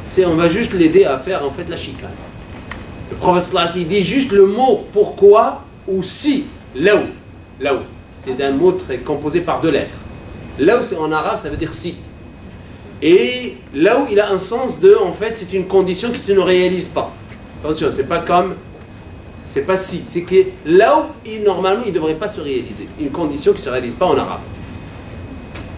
c'est on va juste l'aider à faire en fait la chicane. Le prophète il dit juste le mot pourquoi ou si, là où. C'est un mot très composé par 2 lettres. Là où c'est en arabe, ça veut dire si. Et là où il a un sens de, en fait, c'est une condition qui ne se réalise pas. Attention, c'est pas comme, c'est pas si, c'est que là où normalement il ne devrait pas se réaliser. Une condition qui ne se réalise pas en arabe.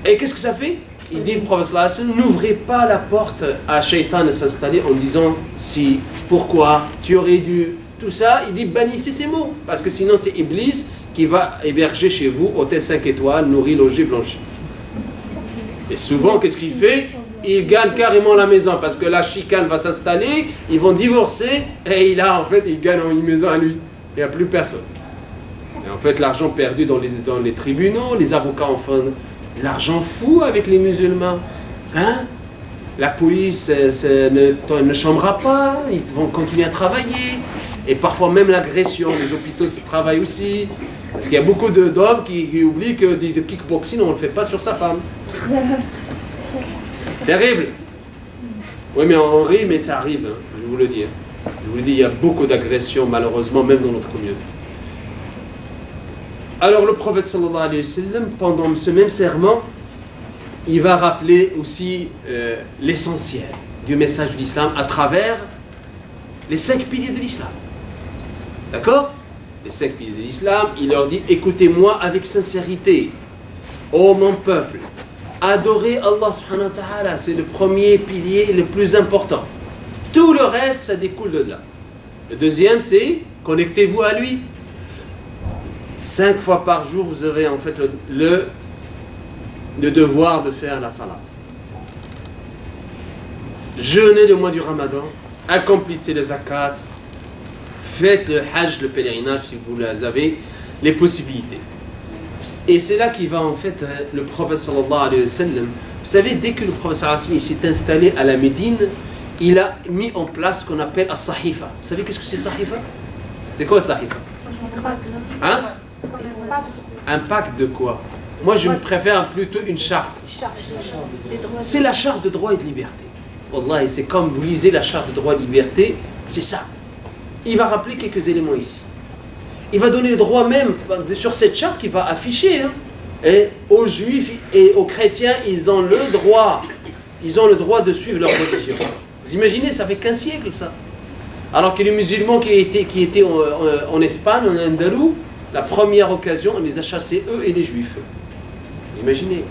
Et qu'est-ce que ça fait? Il dit, le prophète, n'ouvrez pas la porte à Shaitan de s'installer en disant si, pourquoi, tu aurais dû, tout ça. Il dit, bannissez ces mots, parce que sinon c'est Iblis qui va héberger chez vous, hôtel 5 étoiles, nourri, logé, blanchi. Et souvent, qu'est-ce qu'il fait? Il gagne carrément la maison, parce que la chicane va s'installer, ils vont divorcer, et il gagne une maison à lui. Il n'y a plus personne. Et en fait, l'argent perdu dans les tribunaux, les avocats en font l'argent fou avec les musulmans. Hein? La police ne chambera pas, ils vont continuer à travailler. Et parfois même l'agression, les hôpitaux se travaillent aussi. Parce qu'il y a beaucoup d'hommes qui oublient que de kickboxing, on ne le fait pas sur sa femme. Terrible. Oui, mais on rit, mais ça arrive, hein, je vous le dis. Je vous le dis, il y a beaucoup d'agressions, malheureusement, même dans notre communauté. Alors, le prophète, sallallahu alayhi wa sallam, pendant ce même serment, il va rappeler aussi l'essentiel du message de l'islam à travers les 5 piliers de l'islam. D'accord? Les 5 piliers de l'islam, il leur dit, écoutez-moi avec sincérité, ô mon peuple, adorez Allah subhanahu wa ta'ala, c'est le premier pilier le plus important. Tout le reste, ça découle de là. Le deuxième, c'est, connectez-vous à lui. 5 fois par jour, vous avez en fait le devoir de faire la salat. Jeûnez le mois du Ramadan, accomplissez les zakats, faites le hajj, le pèlerinage si vous avez les possibilités. Et c'est là qu'il va en fait le prophète sallallahu alayhi wa sallam. Vous savez, dès que le prophète sallallahu alayhi wa sallam s'est installé à la Médine, il a mis en place ce qu'on appelle as-sahifa. Vous savez qu'est-ce que c'est sahifa? C'est quoi sahifa? Hein? Un pacte de quoi? Moi je préfère plutôt une charte. C'est la charte de droit et de liberté. Wallah, c'est comme vous lisez la charte de droit et de liberté, c'est ça. Il va rappeler quelques éléments ici. Il va donner le droit même sur cette charte qu'il va afficher. Hein. Et aux juifs et aux chrétiens, ils ont le droit de suivre leur religion. Vous imaginez, ça fait qu'un siècle ça. Alors que les musulmans qui étaient en Espagne, en Andalou, la première occasion, on les a chassés, eux et les juifs. Imaginez.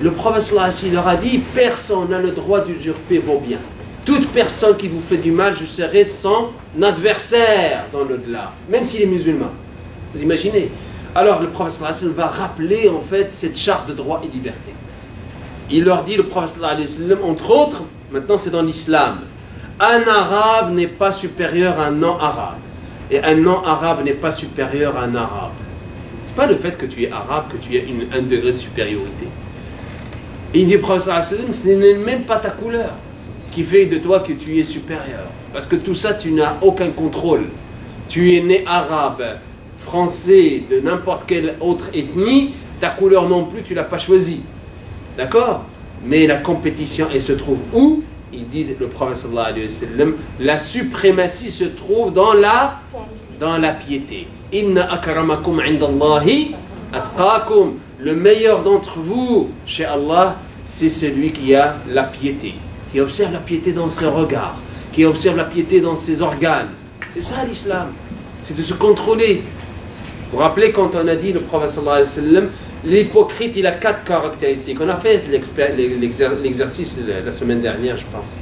Le prophète sallallahu alayhi wa sallam leur a dit, personne n'a le droit d'usurper vos biens. Toute personne qui vous fait du mal, je serai son adversaire dans l'au-delà, même s'il est musulman. Vous imaginez? Alors le prophète sallallahu alayhi wa sallam va rappeler en fait cette charte de droit et liberté. Il leur dit, le prophète sallallahu alayhi wa sallam, entre autres, maintenant c'est dans l'islam, un arabe n'est pas supérieur à un non-arabe. Et un non-arabe n'est pas supérieur à un arabe. C'est pas le fait que tu es arabe que tu as un degré de supériorité. Et il dit, le prophète sallallahu alayhi wa sallam, ce n'est même pas ta couleur qui fait de toi que tu es supérieur. Parce que tout ça, tu n'as aucun contrôle. Tu es né arabe, français, de n'importe quelle autre ethnie, ta couleur non plus, tu ne l'as pas choisie. D'accord? Mais la compétition, elle se trouve où? Il dit, le prophète sallallahu alayhi wa sallam, la suprématie se trouve dans la piété. Inna akramakum indallahi atqakum. Le meilleur d'entre vous, chez Allah, c'est celui qui a la piété, qui observe la piété dans ses regards, qui observe la piété dans ses organes. C'est ça l'islam, c'est de se contrôler. Vous vous rappelez quand on a dit, le prophète sallallahu alayhi wa sallam, l'hypocrite, il a 4 caractéristiques. On a fait l'exercice la semaine dernière, je pense.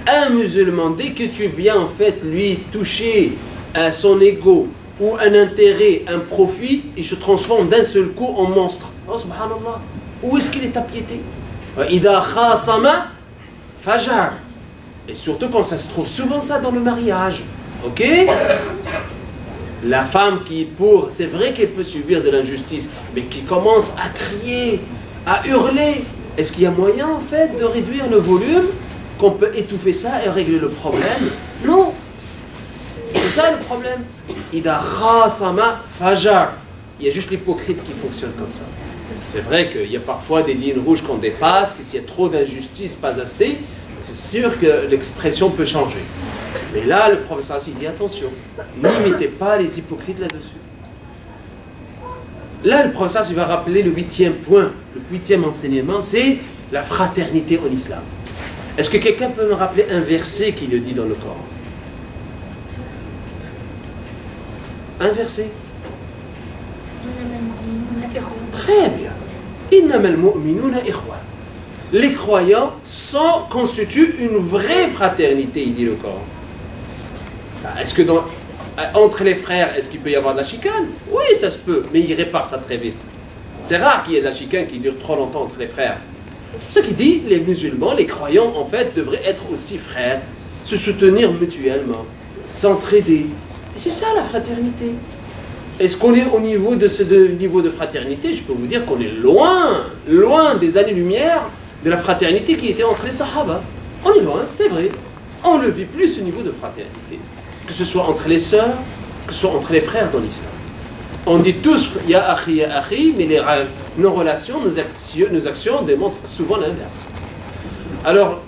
Un musulman, dès que tu viens en fait lui toucher à son ego ou un intérêt, un profit, il se transforme d'un seul coup en monstre. Oh subhanallah, où est-ce qu'il est ta piété? Ida khasama fajar. Et surtout quand ça se trouve souvent ça dans le mariage. Ok? La femme c'est vrai qu'elle peut subir de l'injustice, mais qui commence à crier, à hurler. Est-ce qu'il y a moyen en fait de réduire le volume, qu'on peut étouffer ça et régler le problème? Non. C'est ça le problème. Ida khasama fajar. Il y a juste l'hypocrite qui fonctionne comme ça. C'est vrai qu'il y a parfois des lignes rouges qu'on dépasse, que s'il y a trop d'injustice, pas assez, c'est sûr que l'expression peut changer. Mais là, le professeur il dit attention, n'imitez pas les hypocrites là-dessus. Là, le professeur il va rappeler le 8e point, le 8e enseignement, c'est la fraternité en islam. Est-ce que quelqu'un peut me rappeler un verset qui le dit dans le Coran? Un verset. Très bien. Les croyants constituent une vraie fraternité, il dit le Coran. Est-ce que entre les frères, est-ce qu'il peut y avoir de la chicane? Oui, ça se peut, mais il répare ça très vite. C'est rare qu'il y ait de la chicane qui dure trop longtemps entre les frères. C'est pour ça qu'il dit, les musulmans, les croyants, en fait, devraient être aussi frères, se soutenir mutuellement, s'entraider. Et c'est ça la fraternité. Est-ce qu'on est au niveau de ce niveau de fraternité? Je peux vous dire qu'on est loin, loin des années-lumière de la fraternité qui était entre les Sahaba. On est loin, c'est vrai. On ne vit plus ce niveau de fraternité. Que ce soit entre les sœurs, que ce soit entre les frères dans l'islam. On dit tous ya akhi, mais nos relations, nos actions démontrent souvent l'inverse. Alors,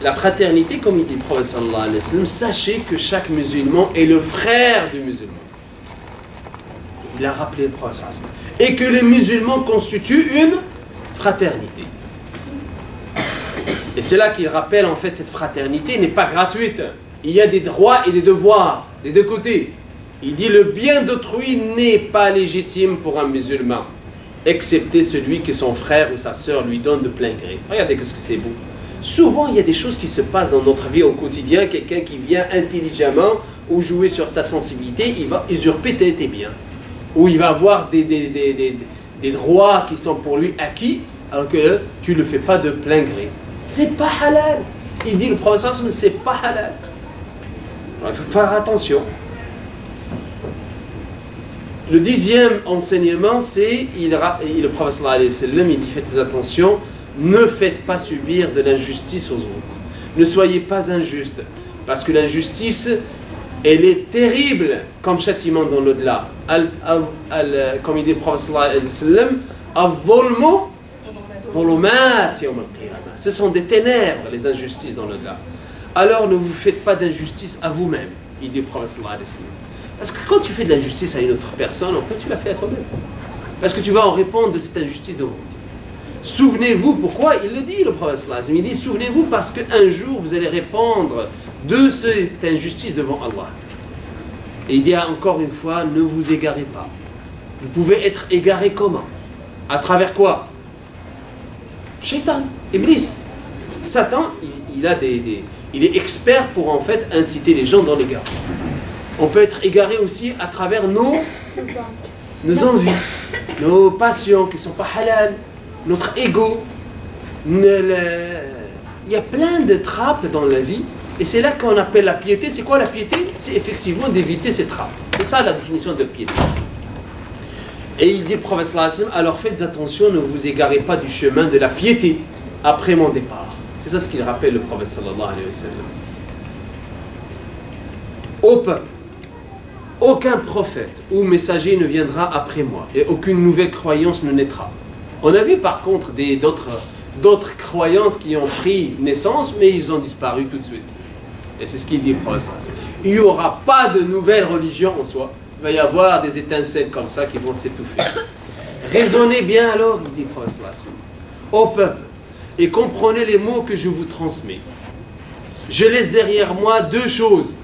la fraternité, comme il dit le prophète sallallahu alayhi wa sallam, sachez que chaque musulman est le frère du musulman. Il a rappelé le prophète sallallahu alayhi wa sallam. Et que les musulmans constituent une fraternité. Et c'est là qu'il rappelle en fait cette fraternité n'est pas gratuite. Il y a des droits et des devoirs des deux côtés. Il dit le bien d'autrui n'est pas légitime pour un musulman, excepté celui que son frère ou sa sœur lui donne de plein gré. Regardez ce que c'est beau. Souvent, il y a des choses qui se passent dans notre vie au quotidien. Quelqu'un qui vient intelligemment ou jouer sur ta sensibilité, il va usurper tes biens. Ou il va avoir des droits qui sont pour lui acquis, alors que tu ne le fais pas de plein gré. C'est pas halal. Il dit le prophète, c'est pas halal. Alors, il faut faire attention. Le 10e enseignement, c'est, le prophète sallallahu alayhi wa sallam, il dit faites attention, ne faites pas subir de l'injustice aux autres. Ne soyez pas injuste, parce que l'injustice, elle est terrible comme châtiment dans l'au-delà. Comme il dit le prophète sallallahu alayhi wa sallam, al-zulmu zulumat yawm al-qiyamah. Ce sont des ténèbres, les injustices dans l'au-delà. Alors ne vous faites pas d'injustice à vous-même, il dit le prophète sallallahu alayhi wa sallam. Parce que quand tu fais de l'injustice à une autre personne, en fait, tu l'as fait à toi-même. Parce que tu vas en répondre de cette injustice devant Dieu. Souvenez-vous, pourquoi il le dit, le prophète sallallahu alayhi wa sallam. Il dit, souvenez-vous parce qu'un jour, vous allez répondre de cette injustice devant Allah. Et il dit encore une fois, ne vous égarez pas. Vous pouvez être égaré comment? À travers quoi? Shaitan, Iblis. Satan, il est expert pour en fait inciter les gens dans l'égard. On peut être égaré aussi à travers nos envies, nos passions qui ne sont pas halal, notre ego. Il y a plein de trappes dans la vie. Et c'est là qu'on appelle la piété. C'est quoi la piété? C'est effectivement d'éviter ces trappes. C'est ça la définition de piété. Et il dit le prophète sallallahu alayhi wa sallam, alors faites attention, ne vous égarez pas du chemin de la piété après mon départ. C'est ça ce qu'il rappelle le prophète sallallahu alayhi wa sallam. Au peuple, aucun prophète ou messager ne viendra après moi et aucune nouvelle croyance ne naîtra. On a vu par contre d'autres croyances qui ont pris naissance, mais ils ont disparu tout de suite. Et c'est ce qu'il dit le prophète sallallahu alayhi wa sallam. Il n'y aura pas de nouvelle religion en soi. Il va y avoir des étincelles comme ça qui vont s'étouffer. Raisonnez bien alors, il dit le prophète sallallahu alayhi wa sallam, au peuple, et comprenez les mots que je vous transmets. Je laisse derrière moi deux choses.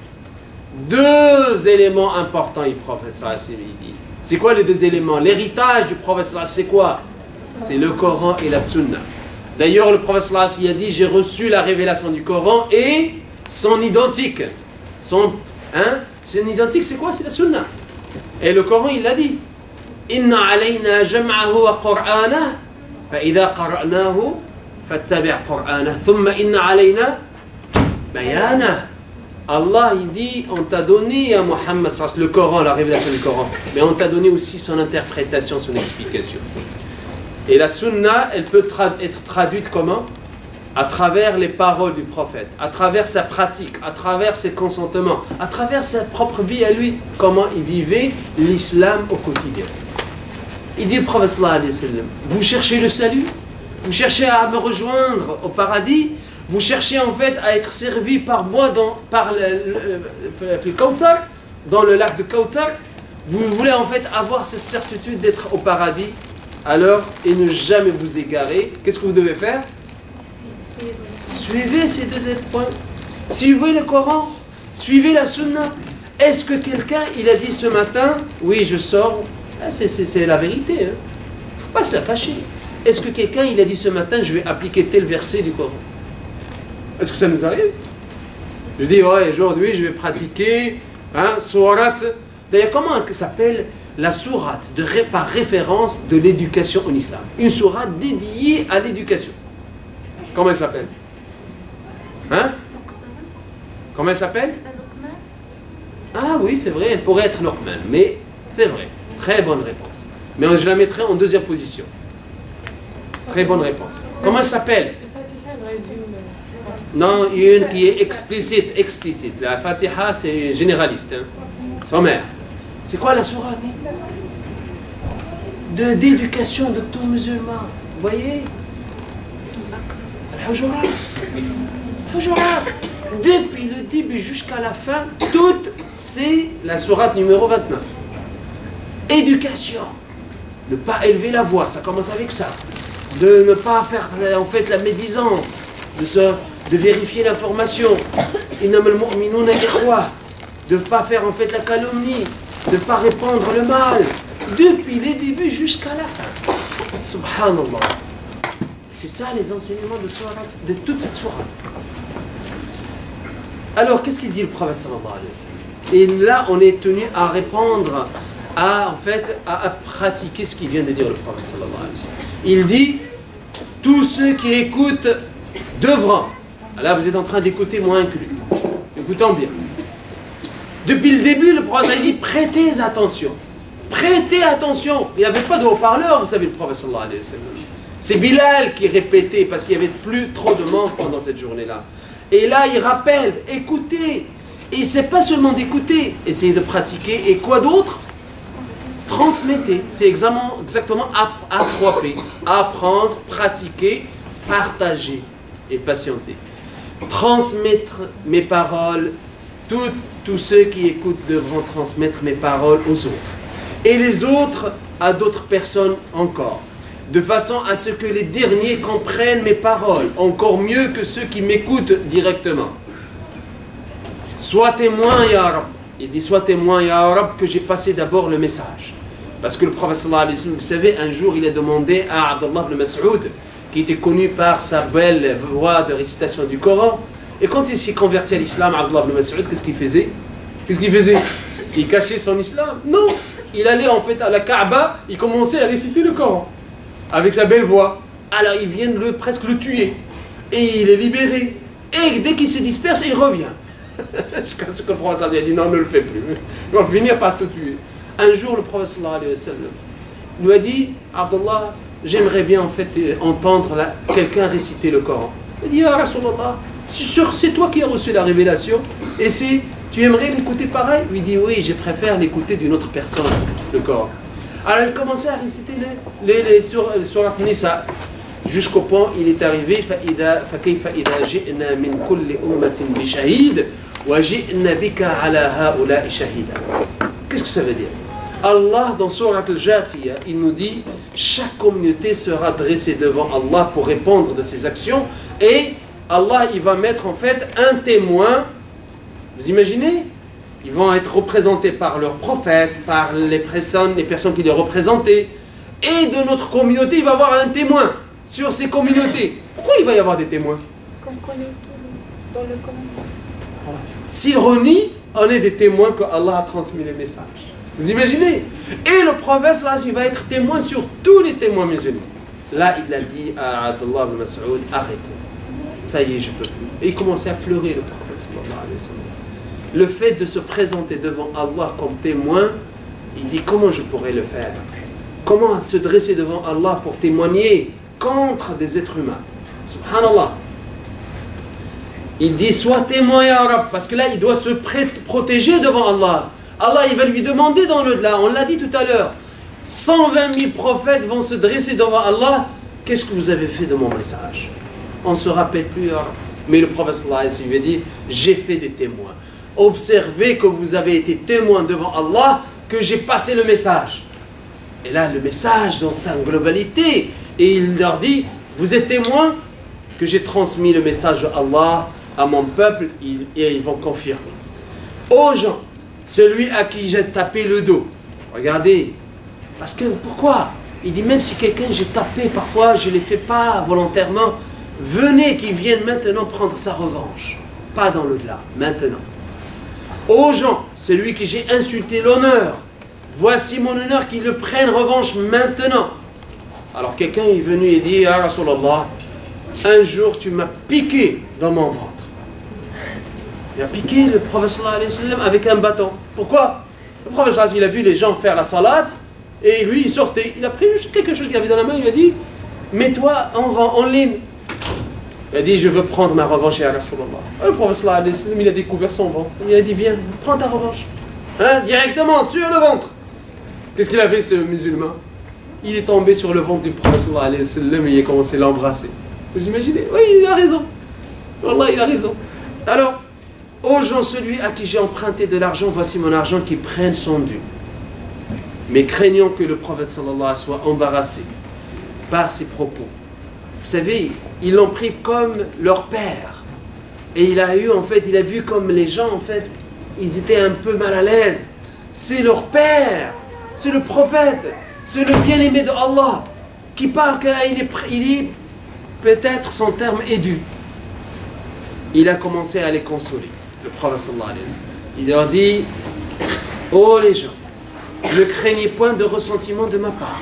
Deux éléments importants, le prophète sallallahu alayhi wa sallam dit. C'est quoi les deux éléments? L'héritage du prophète sallallahu alayhi wa sallam, c'est quoi? C'est le Coran et la Sunna. D'ailleurs, le prophète sallallahu alayhi wa sallam a dit, j'ai reçu la révélation du Coran et son identique. Son identique, c'est quoi? C'est la Sunna. Et le Coran, il l'a dit. Inna alayna jam'ahu wa qur'ana, fa idha qara'nahu, fattabi' qur'ana, thumma inna alayna bayana. Allah, il dit, on t'a donné à Muhammad, le Coran, la révélation du Coran, mais on t'a donné aussi son interprétation, son explication. Et la Sunna, elle peut être traduite comment? À travers les paroles du prophète, à travers sa pratique, à travers ses consentements, à travers sa propre vie à lui, comment il vivait l'islam au quotidien. Il dit au prophète sallallahu alayhi wa sallam, vous cherchez le salut? Vous cherchez à me rejoindre au paradis? Vous cherchez en fait à être servi par moi par le Kawthar, dans le lac de Kawthar? Vous voulez en fait avoir cette certitude d'être au paradis? Alors, et ne jamais vous égarer, qu'est-ce que vous devez faire? Suivez ces deux points. Suivez le Coran, suivez la Sunna. Est-ce que quelqu'un, il a dit ce matin, oui, je sors, c'est la vérité, il ne faut pas se la cacher. Est-ce que quelqu'un, il a dit ce matin, je vais appliquer tel verset du Coran? Est-ce que ça nous arrive? Je dis, ouais, aujourd'hui, je vais pratiquer sourate. D'ailleurs, comment ça s'appelle la sourate par référence de l'éducation en islam? Une sourate dédiée à l'éducation. Comment elle s'appelle? Comment elle s'appelle? Ah oui, c'est vrai, elle pourrait être Luqman, mais c'est vrai. Très bonne réponse. Mais je la mettrai en deuxième position. Très bonne réponse. Comment elle s'appelle? Non, une qui est explicite. La Fatiha, c'est généraliste. Sommaire. C'est quoi la sourate? D'éducation de tout musulman. Vous voyez? Al-Hujurat. Hujurat. Depuis le début jusqu'à la fin, toute c'est la sourate numéro 29. Éducation. Ne pas élever la voix, ça commence avec ça. De ne pas faire en fait la médisance, de vérifier l'information. Innamal mu'minuna ikhwa. De ne pas faire en fait la calomnie, de ne pas répandre le mal. Depuis les débuts jusqu'à la fin. Subhanallah. C'est ça les enseignements de toute cette sourate. Alors, qu'est-ce qu'il dit le prophète sallallahu alayhi wa sallam? Et là, on est tenu à répondre, à pratiquer ce qu'il vient de dire le prophète sallallahu alayhi wa sallam. Il dit, tous ceux qui écoutent devront. Là, vous êtes en train d'écouter moins inclus. Écoutons bien. Depuis le début, le prophète a dit, prêtez attention. Prêtez attention. Il n'y avait pas de haut-parleur, vous savez, le prophète sallallahu alayhi wa sallam. C'est Bilal qui répétait, parce qu'il n'y avait plus trop de monde pendant cette journée-là. Et là, il rappelle, écoutez. Et c'est pas seulement d'écouter, essayez de pratiquer. Et quoi d'autre? Transmettez. C'est exactement A3P. Apprendre, pratiquer, partager et patienter. Transmettre mes paroles. Tous ceux qui écoutent devront transmettre mes paroles aux autres. Et les autres à d'autres personnes encore. De façon à ce que les derniers comprennent mes paroles, encore mieux que ceux qui m'écoutent directement. Sois témoin, Ya Rab. Il dit, sois témoin, Ya Rab, que j'ai passé d'abord le message. Parce que le prophète sallallahu alayhi wa sallam, vous savez, un jour, il a demandé à Abdullah ibn Mas'ud, qui était connu par sa belle voix de récitation du Coran. Et quand il s'est converti à l'islam, Abdullah ibn Mas'ud, qu'est-ce qu'il faisait? Il cachait son islam? Non. Il allait en fait à la Kaaba, il commençait à réciter le Coran. Avec sa belle voix. Alors ils viennent presque le tuer. Et il est libéré. Et dès qu'il se disperse, il revient. Jusqu'à ce que le prophète a dit non, ne le fais plus. Il va finir par te tuer. Un jour, le prophète sallallahu alayhi wa sallam lui a dit, Abdullah, j'aimerais bien en fait entendre quelqu'un réciter le Coran. Il dit, ah Rasulallah, c'est toi qui as reçu la révélation. Et tu aimerais l'écouter pareil? Il dit, oui, je préfère l'écouter d'une autre personne, le Coran. Alors il commençait à réciter les sourates Nisa jusqu'au point il est arrivé فَكَيْفَ إِذَا جِئْنَا مِنْ كُلِّ أُمَّةٍ بِشَهِيدٍ وَجِئْنَا بِكَ عَلَى هَؤُلَاءِ شَهِيدًا. Qu'est-ce que ça veut dire? Allah dans Surat al-Jathiya, il nous dit chaque communauté sera dressée devant Allah pour répondre de ses actions et Allah il va mettre en fait un témoin. Vous imaginez? Ils vont être représentés par leurs prophètes, par les personnes qui les représentaient. Et de notre communauté, il va y avoir un témoin sur ces communautés. Pourquoi il va y avoir des témoins? Comme on est tous dans le commentaire. S'ils renient, on est des témoins que Allah a transmis les messages. Vous imaginez? Et le prophète, là, il va être témoin sur tous les témoins musulmans. Là, il a dit à Abdullah ibn Mas'ud, arrêtez. Ça y est, je peux plus. Et il commençait à pleurer, le prophète sallallahu alayhi wa sallam. Le fait de se présenter devant Allah comme témoin, il dit comment je pourrais le faire? Comment se dresser devant Allah pour témoigner contre des êtres humains? Subhanallah. Il dit sois témoin ya Rab, parce que là il doit se protéger devant Allah. Allah il va lui demander dans l'au-delà, on l'a dit tout à l'heure, 120 000 prophètes vont se dresser devant Allah. Qu'est-ce que vous avez fait de mon message? On ne se rappelle plus. Hein? Mais le prophète sallallahu alayhi wa sallam lui a dit, j'ai fait des témoins. Observez que vous avez été témoins devant Allah, que j'ai passé le message. Et là, le message dans sa globalité. Et il leur dit, vous êtes témoins que j'ai transmis le message d'Allah à mon peuple, et ils vont confirmer. Aux gens, celui à qui j'ai tapé le dos. Regardez. Parce que, pourquoi? Il dit, même si quelqu'un j'ai tapé, parfois je ne l'ai fait pas volontairement, venez qu'il vienne maintenant prendre sa revanche. Pas dans l'au-delà, maintenant. Aux gens, celui que j'ai insulté l'honneur, voici mon honneur, qu'il le prenne revanche maintenant. Alors quelqu'un est venu et dit, ah Rasulallah, un jour tu m'as piqué dans mon ventre. Il a piqué le prophète sallallahu alayhi wa sallam avec un bâton. Pourquoi? Le prophète sallallahu alayhi wa sallam, il a vu les gens faire la salade, et lui il sortait, il a pris juste quelque chose qu'il avait dans la main, il a dit, mets-toi en ligne. Il a dit, je veux prendre ma revanche à Rasulallah. Le prophète sallallahu alayhi wa sallam, il a découvert son ventre. Il a dit, viens, prends ta revanche. Hein, directement, sur le ventre. Qu'est-ce qu'il a fait ce musulman? Il est tombé sur le ventre du prophète sallallahu alayhi wa sallam et il a commencé à l'embrasser. Vous imaginez? Oui, il a raison. Wallah, il a raison. Alors, ô gens, celui à qui j'ai emprunté de l'argent, voici mon argent, qui prenne son dû. Mais craignant que le prophète sallallahu alayhi wa sallam soit embarrassé par ses propos. Vous savez, ils l'ont pris comme leur père. Et il a vu comme les gens, en fait, ils étaient un peu mal à l'aise. C'est leur père, c'est le prophète, c'est le bien-aimé de Allah qui parle qu'il est peut-être son terme est dû. Il a commencé à les consoler, le prophète sallallahu alayhi wa sallam. Il leur dit, oh les gens, ne craignez point de ressentiment de ma part.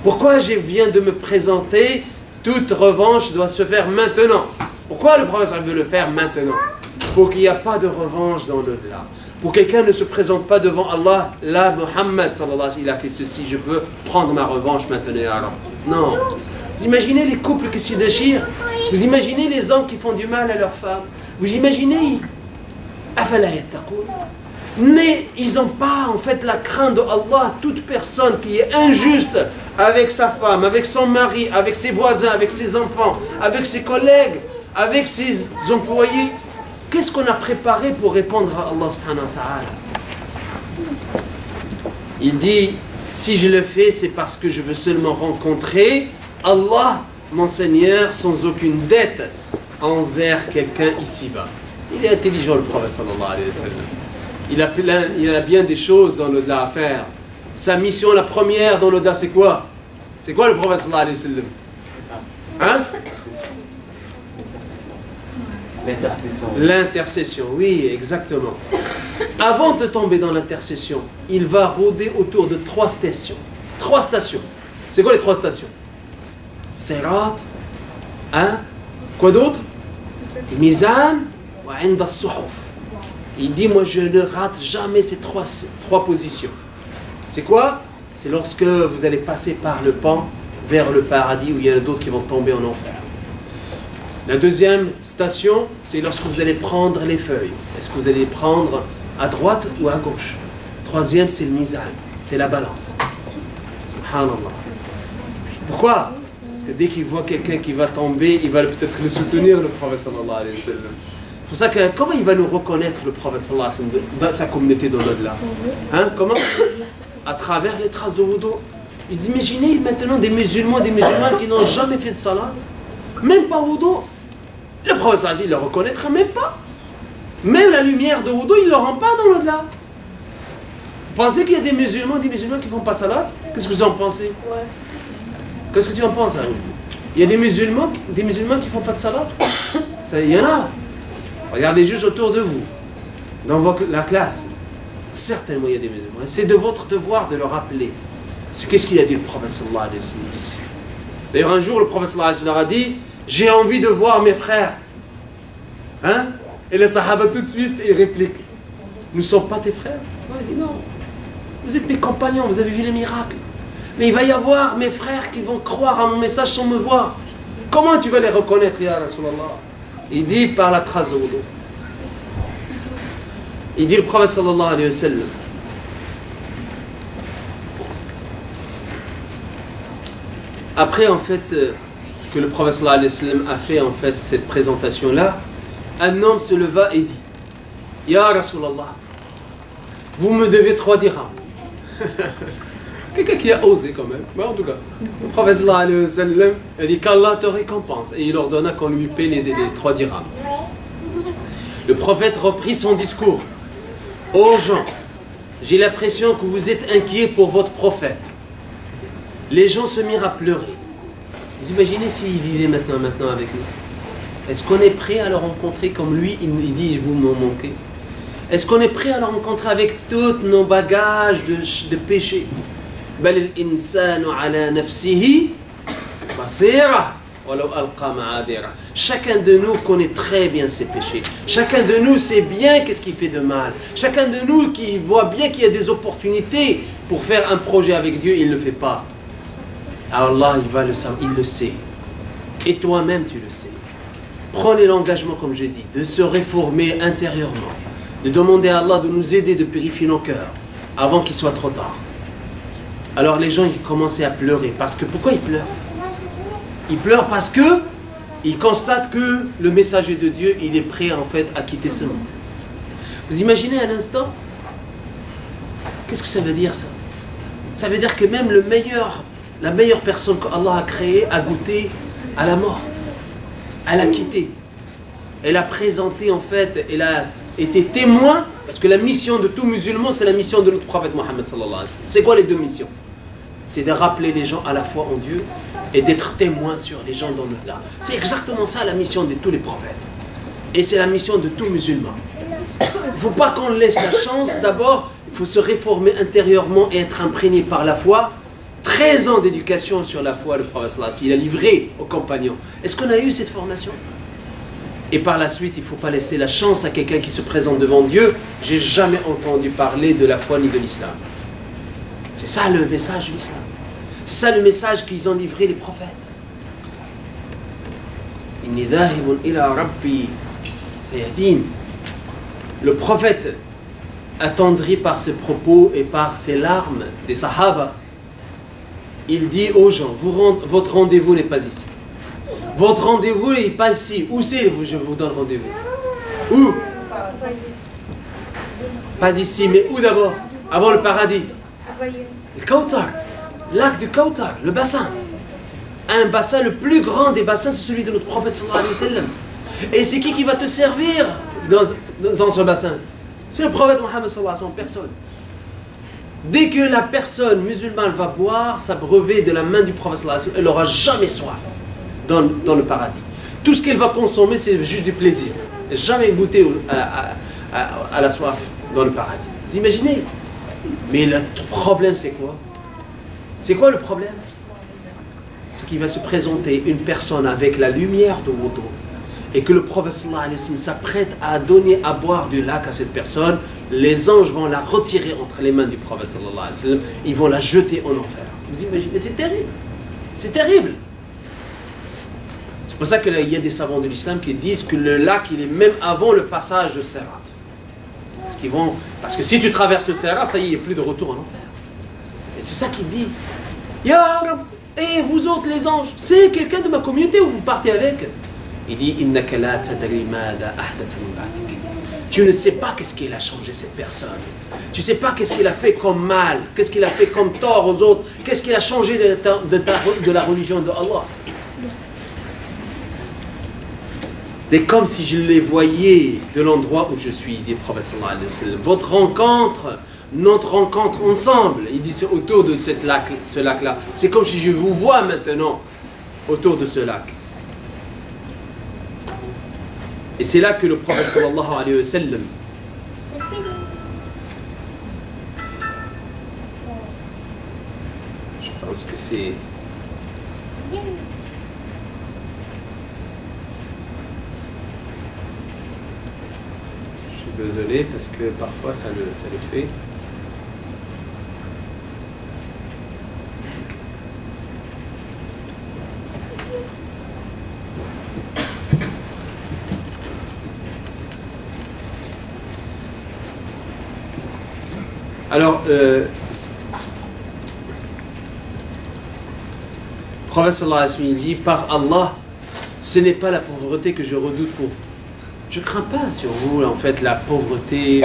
Pourquoi je viens de me présenter? Toute revanche doit se faire maintenant. Pourquoi le prophète veut le faire maintenant? Pour qu'il n'y ait pas de revanche dans l'au-delà. Pour que quelqu'un ne se présente pas devant Allah, là, Muhammad sallallahu alayhi wa sallam, il a fait ceci, je veux prendre ma revanche maintenant. Alors, non. Vous imaginez les couples qui s'y déchirent? Vous imaginez les hommes qui font du mal à leurs femmes? Vous imaginez? Mais ils n'ont pas en fait la crainte de Allah. Toute personne qui est injuste avec sa femme, avec son mari, avec ses voisins, avec ses enfants, avec ses collègues, avec ses employés, qu'est-ce qu'on a préparé pour répondre à Allah subhanahu wa ta'ala? Il dit, si je le fais, c'est parce que je veux seulement rencontrer Allah, mon Seigneur, sans aucune dette envers quelqu'un ici-bas. Il est intelligent, le prophète sallallahu alayhi wa sallam. Il a bien des choses dans l'au-delà à faire. Sa mission, la première dans l'au-delà, c'est quoi? C'est quoi le prophète sallallahu alayhi wa sallam? Hein? L'intercession, oui, exactement. Avant de tomber dans l'intercession, il va rôder autour de 3 stations. 3 stations. C'est quoi les 3 stations? Sirat, hein? Quoi d'autre? Mizan, wa inda as-suhuf. Il dit, moi je ne rate jamais ces trois positions. C'est quoi? C'est lorsque vous allez passer par le pont vers le paradis, où il y en a d'autres qui vont tomber en enfer. La deuxième station, c'est lorsque vous allez prendre les feuilles. Est-ce que vous allez les prendre à droite ou à gauche? Troisième, c'est le mizan, c'est la balance. Subhanallah. Pourquoi? Parce que dès qu'il voit quelqu'un qui va tomber, il va peut-être le soutenir, le prophète sallallahu alayhi wa sallam. C'est pour ça que, comment il va nous reconnaître, le prophète sallallahu alayhi wa sallam, dans sa communauté dans l'au-delà? Hein? Comment? À travers les traces de wudu. Vous imaginez maintenant des musulmans qui n'ont jamais fait de salat, même pas wudu. Le prophète sallallahu alayhi wa sallam, il ne le reconnaîtra même pas. Même la lumière de wudu, il ne l'aura pas dans l'au-delà. Vous pensez qu'il y a des musulmans qui ne font pas salat? Qu'est-ce que vous en pensez? Ouais. Qu'est-ce que tu en penses, Harry? Il y a des musulmans qui ne font pas de salat? Ça, il y en a. Regardez juste autour de vous, dans la classe. Certainement, il y a des musulmans. C'est de votre devoir de le rappeler. C'est qu'est-ce qu'il a dit le prophète sallallahu alayhi wa sallam ici. D'ailleurs, un jour, le prophète sallallahu alayhi wa sallam a dit, j'ai envie de voir mes frères. Hein? Et les sahaba tout de suite, ils répliquent, nous ne sommes pas tes frères? Ouais, il dit non. Vous êtes mes compagnons, vous avez vu les miracles. Mais il va y avoir mes frères qui vont croire à mon message sans me voir. Comment tu vas les reconnaître, ya Rasulallah? Il dit par la trace de wudu. Il dit le prophète sallallahu alayhi wa sallam, Après, en fait, que le prophète sallallahu alayhi wa sallam a fait en fait cette présentation-là, un homme se leva et dit « Ya Rasulallah, vous me devez 3 dirhams. » Quelqu'un qui a osé quand même, mais en tout cas, le prophète sallallahu alayhi wa sallam a dit qu'Allah te récompense, et il ordonna qu'on lui paie les 3 dirhams. Le prophète reprit son discours. « Ô gens, j'ai l'impression que vous êtes inquiets pour votre prophète. » Les gens se mirent à pleurer. Vous imaginez s'il vivait maintenant avec nous? Est-ce qu'on est prêt à le rencontrer comme lui, il dit, vous me manquez? Est-ce qu'on est prêt à le rencontrer avec tous nos bagages de péché? بل الإنسان على نفسه بصيرة ولو ألقى معاذيره. Chacun de nous connaît très bien ses péchés. Chacun de nous sait bien qu'est-ce qu'il fait de mal. Chacun de nous qui voit bien qu'il y a des opportunités pour faire un projet avec Dieu, il ne le fait pas. Alors Allah, il le sait. Et toi-même, tu le sais. Prenez l'engagement, comme j'ai dit, de se réformer intérieurement, de demander à Allah de nous aider, de purifier nos cœurs, avant qu'il soit trop tard. Alors les gens, ils commençaient à pleurer. Parce que, pourquoi ils pleurent? Ils pleurent parce que ils constatent que le messager de Dieu, il est prêt en fait à quitter ce monde. Vous imaginez un instant? Qu'est-ce que ça veut dire ça? Ça veut dire que même la meilleure personne qu'Allah a créée a goûté à la mort. Elle a quitté. Elle a présenté en fait, elle a été témoin, parce que la mission de tout musulman, c'est la mission de notre prophète Mohammed sallallahu alayhi wa sallam. C'est quoi les 2 missions? C'est de rappeler les gens à la foi en Dieu et d'être témoin sur les gens dans l'au-delà. C'est exactement ça la mission de tous les prophètes. Et c'est la mission de tout musulman. Il ne faut pas qu'on laisse la chance. D'abord, il faut se réformer intérieurement et être imprégné par la foi. 13 ans d'éducation sur la foi, le prophète sallallahu alayhi wa sallam, il a livré aux compagnons. Est-ce qu'on a eu cette formation? Et par la suite, il ne faut pas laisser la chance à quelqu'un qui se présente devant Dieu. J'ai jamais entendu parler de la foi ni de l'islam. C'est ça le message de l'islam. C'est ça le message qu'ils ont livré les prophètes. Inni dhahibun ila rabbi sayadin. Le prophète, attendri par ses propos et par ses larmes des sahaba, il dit aux gens, votre rendez-vous n'est pas ici. Votre rendez-vous n'est pas ici. Où c'est? Je vous donne rendez-vous. Où? Pas ici, mais où d'abord? Avant le paradis. Le Kautar, lac du Kautar, le bassin. Un bassin, le plus grand des bassins, c'est celui de notre prophète sallallahu alayhi wa sallam. Et c'est qui va te servir dans ce bassin? C'est le prophète Mohammed sallallahu alayhi wa sallam, personne. Dès que la personne musulmane va boire, s'abreuver de la main du prophète sallallahu alayhi wa sallam, elle n'aura jamais soif dans le paradis. Tout ce qu'elle va consommer, c'est juste du plaisir. Jamais goûter à la soif dans le paradis. Vous imaginez? Mais le problème, c'est quoi? C'est quoi le problème? C'est qu'il va se présenter une personne avec la lumière de wudu et que le prophète sallallahu alayhi wa sallam s'apprête à donner à boire du lac à cette personne. Les anges vont la retirer entre les mains du prophète sallallahu alayhi wa sallam. Ils vont la jeter en enfer. Vous imaginez? C'est terrible. C'est terrible. C'est pour ça qu'il y a des savants de l'islam qui disent que le lac, il est même avant le passage de Sirat. Parce que si tu traverses le Sirat, ça y est, il n'y a plus de retour en enfer. Et c'est ça qu'il dit. Ya Rab, et vous autres les anges, c'est quelqu'un de ma communauté où vous partez avec. Il dit, Innaka la tadri mada ahdatha min ba'dik. Tu ne sais pas qu'est-ce qu'il a changé cette personne. Tu ne sais pas qu'est-ce qu'il a fait comme mal, qu'est-ce qu'il a fait comme tort aux autres, qu'est-ce qu'il a changé de la religion de Allah. C'est comme si je les voyais de l'endroit où je suis, dit le prophète sallallahu alayhi wa sallam. Votre rencontre, notre rencontre ensemble, il dit c'est autour de ce lac-là. C'est comme si je vous vois maintenant autour de ce lac. Et c'est là que le prophète sallallahu alayhi wa sallam je pense que c'est désolé parce que parfois ça le fait. Alors, prophète sallallahu alayhi wa sallam dit, par Allah, ce n'est pas la pauvreté que je redoute pour vous. Je ne crains pas sur vous, en fait, la pauvreté,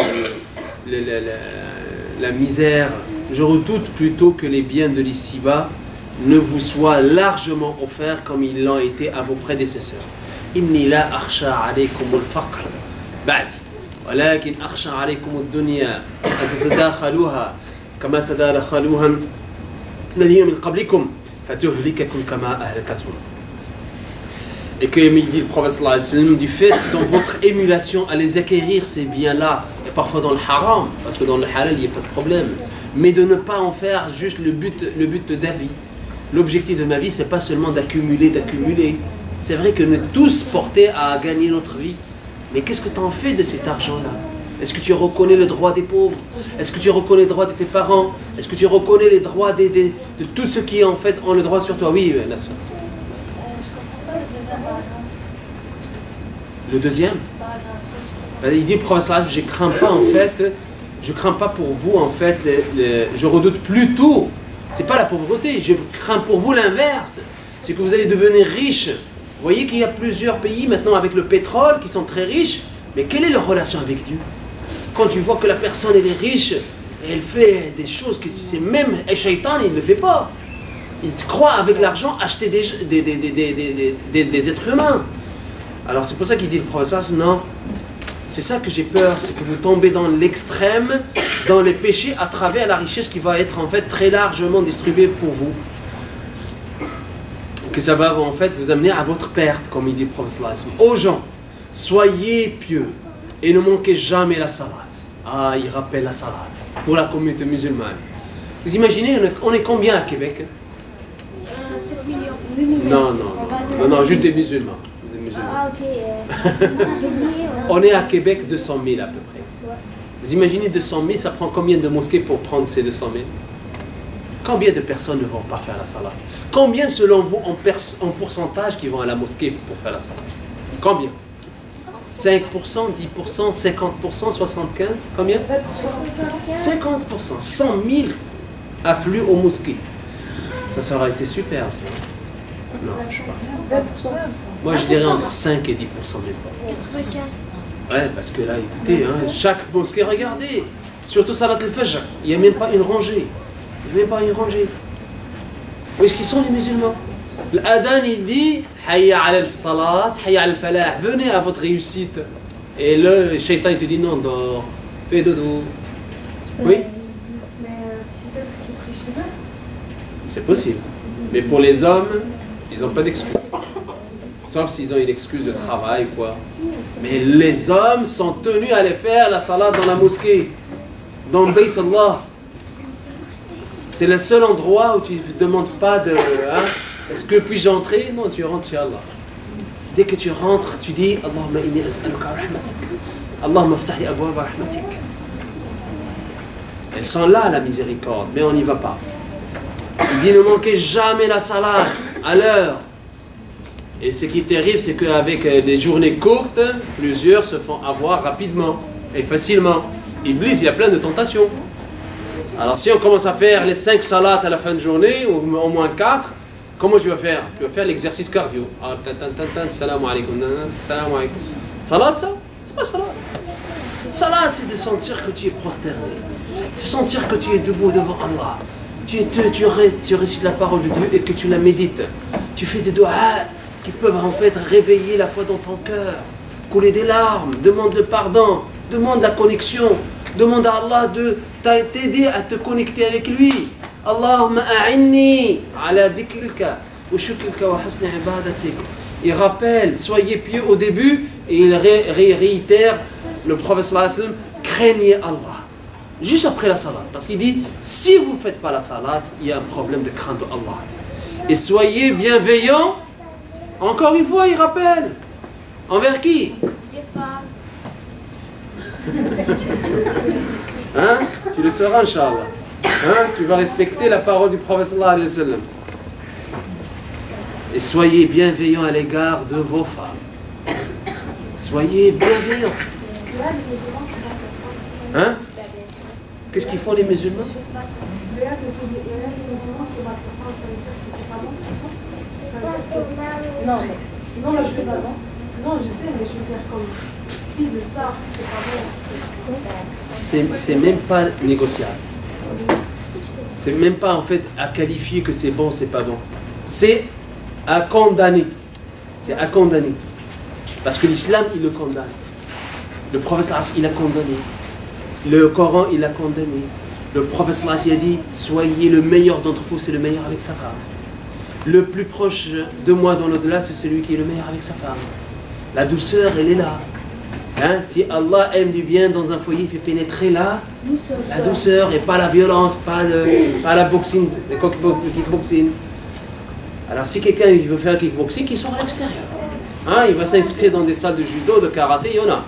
la misère. Je redoute plutôt que les biens de l'ici-bas ne vous soient largement offerts comme ils l'ont été à vos prédécesseurs. Inni la akhsha alaykum al-faqr ba'di, walakin akhsha alaykum ad-dunya an tatadakhaluha kama tadakhaluha alladhina min qablikum fatuhlikakum kama ahlakathum. Et que il dit le prophète sallallahu alayhi wa sallam, du fait dans votre émulation à les acquérir ces biens-là, et parfois dans le haram, parce que dans le halal il n'y a pas de problème, mais de ne pas en faire juste le but de la vie. L'objectif de ma vie, c'est pas seulement d'accumuler. C'est vrai que nous sommes tous portés à gagner notre vie, mais qu'est-ce que tu en fais de cet argent-là? Est-ce que tu reconnais le droit des pauvres? Est-ce que tu reconnais le droit de tes parents? Est-ce que tu reconnais les droits de tous ceux qui en fait ont le droit sur toi? Oui, la soeur. Le deuxième, il dit, professeur, je crains pas en fait, je crains pas pour vous en fait, je redoute plutôt, c'est pas la pauvreté, je crains pour vous l'inverse, c'est que vous allez devenir riche. Vous voyez qu'il y a plusieurs pays maintenant avec le pétrole qui sont très riches, mais quelle est leur relation avec Dieu? Quand tu vois que la personne elle est riche, elle fait des choses que c'est même un shaitan, il ne le fait pas. Il croit avec l'argent acheter des êtres humains. Alors c'est pour ça qu'il dit le professeur, non, c'est ça que j'ai peur, c'est que vous tombez dans l'extrême, dans les péchés à travers la richesse qui va être en fait très largement distribuée pour vous. Que ça va en fait vous amener à votre perte, comme il dit le professeur. Aux gens, soyez pieux et ne manquez jamais la salade. Ah, il rappelle la salade pour la communauté musulmane. Vous imaginez, on est combien à Québec? 7 millions. Non, juste des musulmans. Ah, ok. On est à Québec 200 000 à peu près. Vous imaginez 200 000, ça prend combien de mosquées pour prendre ces 200 000? Combien de personnes ne vont pas faire la salade? Combien selon vous en pourcentage qui vont à la mosquée pour faire la salade? Combien? 5%, 10%, 50%, 75%? Combien? 50%. 100 000 affluent aux mosquées. Ça aurait été super ça. Non, je pense. Moi, je dirais entre 5 et 10% même pas. 84. Ouais, parce que là, écoutez, hein, chaque mosquée, regardez. Surtout Salat al-Fajr, il n'y a même pas une rangée. Il n'y a même pas une rangée. Où est-ce qu'ils sont les musulmans? L'adhan, il dit Hayya ala al-salat, hayya ala al-falah. Venez à votre réussite. Et le shaitan, il te dit non, dors, fais dodo. Oui? Mais peut-être qu'ils prient chez eux. C'est possible. Mais pour les hommes, ils n'ont pas d'excuse. Sauf s'ils ont une excuse de travail ou quoi. Mais les hommes sont tenus à aller faire la salat dans la mosquée, dans le Bayt Allah. C'est le seul endroit où tu ne demandes pas de... Hein, est-ce que puis-je entrer? Non, tu rentres chez Allah. Dès que tu rentres, tu dis Allahumma inni as'aluka rahmatak. Allahumma ftahli abwab rahmatik. Elles sont là, la miséricorde, mais on n'y va pas. Il dit ne manquez jamais la salat à l'heure. Et ce qui est terrible, c'est qu'avec des journées courtes, plusieurs se font avoir rapidement et facilement. Iblis, il y a plein de tentations. Alors si on commence à faire les 5 salats à la fin de journée, ou au moins 4, comment tu vas faire? Tu vas faire l'exercice cardio. Salam alaikum, salam alaikum. Salat, ça? C'est pas salat. Salat, c'est de sentir que tu es prosterné. De sentir que tu es debout devant Allah. Tu récites la parole de Dieu et que tu la médites. Tu fais des doigts qui peuvent en fait réveiller la foi dans ton cœur, couler des larmes, demande le pardon, demande la connexion, demande à Allah de t'aider à te connecter avec lui. Allahumma a'inni ala dhikrika wa shukrika wa husni ibadatik. Il rappelle, soyez pieux au début et il réitère, le prophète sallallahu alayhi wa sallam, craignez Allah. Juste après la salat, parce qu'il dit, si vous ne faites pas la salat, il y a un problème de crainte de Allah. Et soyez bienveillants. Encore une fois, il rappelle. Envers qui? Les femmes. Hein? Tu le sauras, Inch'Allah. Hein? Tu vas respecter la parole du prophète sallallahu alayhi wa sallam. Et soyez bienveillants à l'égard de vos femmes. Soyez bienveillants. Hein? Qu'est-ce qu'ils font les musulmans? Ça veut dire que... Non, mais... Non, mais je veux dire... Non, je sais, mais je veux dire comme... S'ils le savent que c'est pas bon... C'est même pas négociable. C'est même pas en fait à qualifier que c'est bon, c'est pas bon. C'est à condamner. C'est à condamner. Parce que l'islam, il le condamne. Le prophète, il a condamné. Le Coran, il a condamné. Le prophète, il a dit, soyez le meilleur d'entre vous, c'est le meilleur avec sa femme. Le plus proche de moi dans l'au-delà, c'est celui qui est le meilleur avec sa femme. La douceur, elle est là. Hein? Si Allah aime du bien dans un foyer, il fait pénétrer la douceur et pas la violence, pas la boxing, le kickboxing. Alors si quelqu'un veut faire kickboxing, il sort à l'extérieur. Hein? Il va s'inscrire dans des salles de judo, de karaté, il y en a.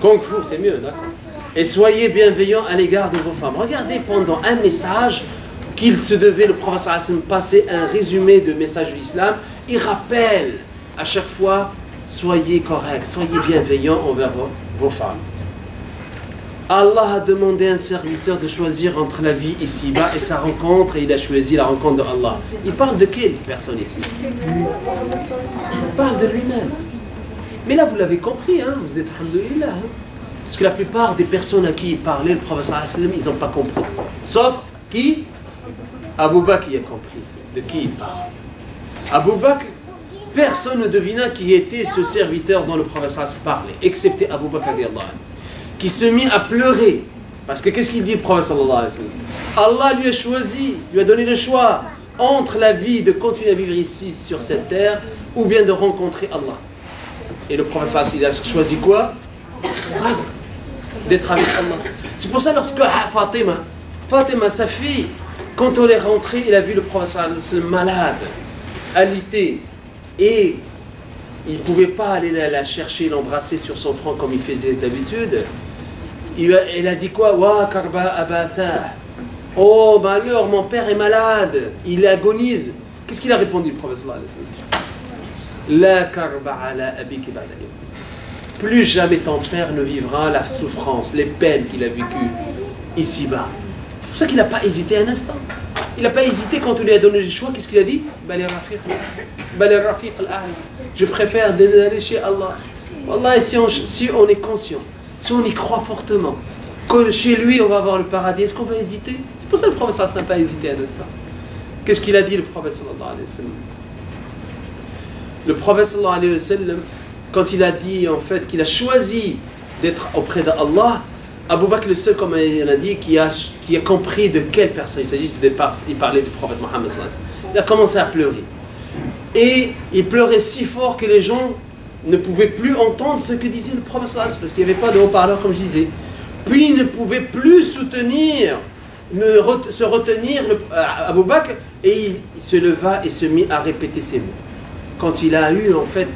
Kung Fu, c'est mieux, d'accord. Et soyez bienveillants à l'égard de vos femmes. Regardez pendant un message qu'il se devait, le prophète passer un résumé de message de l'islam. Il rappelle à chaque fois, soyez corrects, soyez bienveillants envers vos femmes. Allah a demandé à un serviteur de choisir entre la vie ici-bas et sa rencontre, et il a choisi la rencontre de Allah. Il parle de quelle personne ici? Il parle de lui-même. Mais là, vous l'avez compris, hein, vous êtes alhamdoulilah. Hein, parce que la plupart des personnes à qui il parlait, le prophète sallallahu alayhi wa sallam, ils n'ont pas compris. Sauf qui? Abu Bakr a compris de qui il parle. Abu Bakr, personne ne devina qui était ce serviteur dont le prophète sallallahu alayhi wa sallam parlait, excepté Abu Bakr qui se mit à pleurer. Parce que qu'est-ce qu'il dit le prophète sallallahu alayhi wa sallam? Allah lui a choisi, lui a donné le choix entre la vie de continuer à vivre ici sur cette terre ou bien de rencontrer Allah. Et le prophète sallallahu alayhi wa sallam, il a choisi quoi? D'être avec Allah. C'est pour ça lorsque Fatima, sa fille, quand elle est rentrée, elle a vu le prophète sallallahu alayhi wa sallam malade, alité, et il ne pouvait pas aller la chercher, l'embrasser sur son front comme il faisait d'habitude. Elle a dit quoi? Wa karba abata. Oh malheur, mon père est malade, il agonise. Qu'est-ce qu'il a répondu le prophète sallallahu alayhi wa sallam? La karba ala abiki ba'da yawm. Plus jamais ton père ne vivra la souffrance, les peines qu'il a vécues ici-bas. C'est pour ça qu'il n'a pas hésité un instant. Il n'a pas hésité quand on lui a donné le choix. Qu'est-ce qu'il a dit? Je préfère d'aller chez Allah. Wallah, si on est conscient, si on y croit fortement, que chez lui on va avoir le paradis, est-ce qu'on va hésiter? C'est pour ça que le prophète n'a pas hésité un instant. Qu'est-ce qu'il a dit le prophète sallallahu alayhi wa sallam? Le prophète sallallahu alayhi wa sallam, quand il a dit en fait qu'il a choisi d'être auprès d'Allah, Abu Bakr le seul, comme il a dit, qui a compris de quelle personne il s'agit, il parlait du prophète Mohammed sallallahu alayhi wa sallam. Il a commencé à pleurer. Et il pleurait si fort que les gens ne pouvaient plus entendre ce que disait le prophète sallallahu alayhi wa sallam, parce qu'il n'y avait pas de haut-parleur comme je disais. Puis il ne pouvait plus se retenir Abu Bakr, et il se leva et se mit à répéter ces mots. Quand il a eu en fait